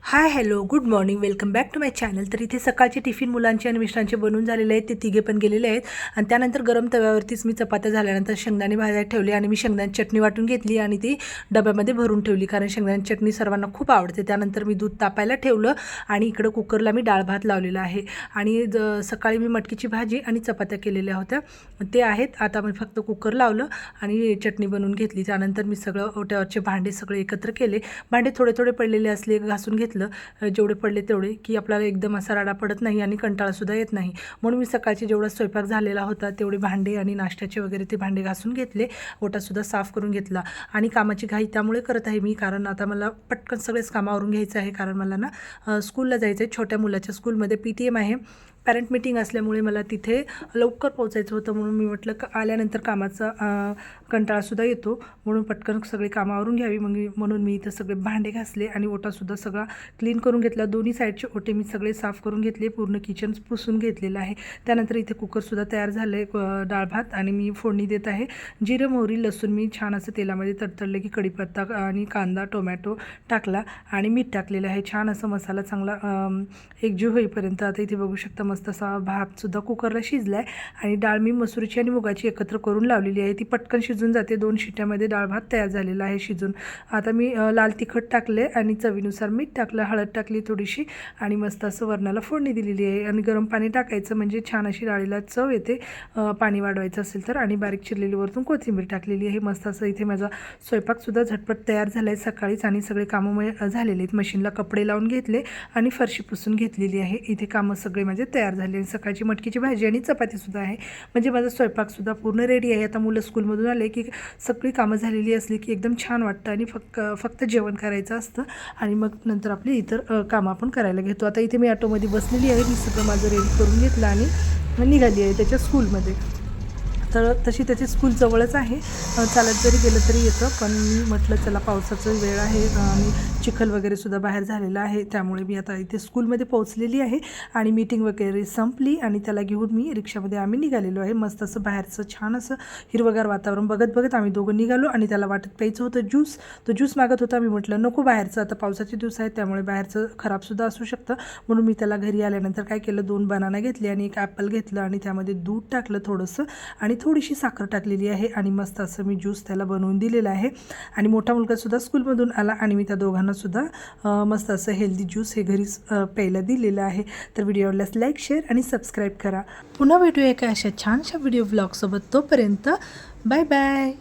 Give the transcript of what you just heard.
High hello good morning welcome back to my channel. तर इथे सकाळचे टिफिन मुलांचे आणि मिस्टरांचे बनून झालेले आहेत, ते तिघे पण गेलेले आहेत। आणि त्यानंतर गरम तव्यावरतीच मी चपात्या झाल्यानंतर शेंगदाणे भाजायला ठेवले आणि मी शेंगदाणे चटणी वाटून घेतली आणि ती डब्यामध्ये भरून ठेवली, कारण शेंगदाणे चटणी सर्वांना खूप आवडते। त्यानंतर मी दूध तापायला ठेवलं आणि इकडं कुकरला मी डाळ भात लावलेला आहे। आणि सकाळी मी मटकीची भाजी आणि चपात्या केलेल्या होत्या ते आहेत। आता मी फक्त कुकर लावलं आणि चटणी बनवून घेतली। त्यानंतर मी सगळं ओट्यावरचे भांडे सगळे एकत्र केले। भांडे थोडे थोडे पडलेले असले घासून घेतलं, जेवढे पडले तेवढे, की आपल्याला एकदम असा राडा पडत नाही आणि कंटाळासुद्धा येत नाही। म्हणून मी सकाळची जेवढा स्वयंपाक झालेला होता तेवढे भांडे आणि नाश्त्याचे वगैरे ते भांडे घासून घेतले, ओटासुद्धा साफ करून घेतला। आणि कामाची घाई त्यामुळे करत आहे मी, कारण आता मला पटकन सगळेच कामावरून घ्यायचं आहे, कारण मला ना स्कूलला जायचं आहे। छोट्या मुलाच्या स्कूलमध्ये PTM आहे, पॅरेंट मीटिंग असल्यामुळे मला तिथे लवकर पोहोचायचं होतं। म्हणून मी म्हटलं आल्यानंतर कामाचा कंटाळासुद्धा येतो, म्हणून पटकन सगळे कामावरून घ्यावी। म्हणून मी इथं सगळे भांडे घासले आणि ओटासुद्धा सगळा क्लीन करून घेतला। दोन्ही साईडचे ओटे मी सगळे साफ करून घेतले, पूर्ण किचन पुसून घेतलेलं आहे। त्यानंतर इथे कुकरसुद्धा तयार झालं आहे डाळ भात, आणि मी फोडणी देत आहे। जिरं मोहरी लसूण मी छान असं तेलामध्ये तडतडले की कढीपत्ता आणि कांदा टोमॅटो टाकला आणि मीठ टाकलेलं आहे। छान असं मसाला चांगला एकजीव होईपर्यंत। आता इथे बघू शकता मस्त असा भातसुद्धा कुकरला शिजला आहे। आणि डाळ मी मसुरीची आणि मुगाची एकत्र करून लावलेली आहे, ती पटकन शिजून जाते। 2 शिट्ट्यामध्ये डाळ भात तयार झालेला आहे शिजून। आता मी लाल तिखट टाकले आणि चवीनुसार मीठ टाकलं, हळद टाकली थोडीशी आणि मस्त असं वरणाला फोडणी दिलेली आहे। आणि गरम पाणी टाकायचं, म्हणजे छान अशी डाळीला चव येते पाणी वाढवायचं असेल तर। आणि बारीक चिरलेली वरतून कोथिंबीर टाकलेली आहे। मस्त असं इथे माझा स्वयंपाकसुद्धा झटपट तयार झाला आहे सकाळीच, आणि सगळे कामं झालेले आहेत। मशीनला कपडे लावून घेतले आणि फरशी पुसून घेतलेली आहे। इथे कामं सगळे माझे तयार झाले आणि सकाळची मटकीची भाजी आणि चपातीसुद्धा आहे, म्हणजे माझा स्वयंपाकसुद्धा पूर्ण रेडी आहे। आता मुलं स्कूलमधून आले की सगळी कामं झालेली असली की एकदम छान वाटतं आणि फक्त जेवण करायचं असतं, आणि मग नंतर आपली इतर कामं आपण करायला घेतो। आता इथे मी ऑटोमध्ये बसलेली आहे, मी सगळं माझं रेडी करून घेतलं आणि निघाली आहे त्याच्या स्कूलमध्ये। तर तशी त्याची स्कूल जवळच आहे, चालत जरी गेलं तरी येतं, पण मी म्हटलं चला पावसाचं वेळ आहे आणि चिखल वगैरे सुद्धा बाहेर झालेला आहे, त्यामुळे मी आता इथे स्कूलमध्ये पोहोचलेली आहे। आणि मीटिंग वगैरे संपली आणि त्याला घेऊन मी रिक्षामध्ये आम्ही निघालेलो आहे। मस्त असं बाहेरचं छान असं हिरवगार वातावरण बघत बघत आम्ही दोघं निघालो। आणि त्याला वाटत प्यायचं होतं ज्यूस, तो ज्यूस मागत होता। मी म्हटलं नको बाहेरचं, आता पावसाचे दिवस आहेत त्यामुळे बाहेरचं खराबसुद्धा असू शकतं। म्हणून मी त्याला घरी आल्यानंतर काय केलं, 2 बनाना घेतले आणि 1 ॲपल घेतलं आणि त्यामध्ये दूध टाकलं थोडंसं आणि थोडीशी साखर टाकलेली आहे, आणि मस्त असं मी ज्यूस त्याला बनवून दिलेलं आहे। आणि मोठा मुलगासुद्धा स्कूलमधून आला आणि मी त्या दोघांनासुद्धा मस्त असं हेल्दी ज्यूस हे घरीच प्यायला दिलेलं आहे। तर व्हिडिओ आवडल्यास लाईक शेअर आणि सबस्क्राईब करा। पुन्हा भेटूया एका अशा छानशा व्हिडिओ ब्लॉगसोबत, तोपर्यंत बाय बाय।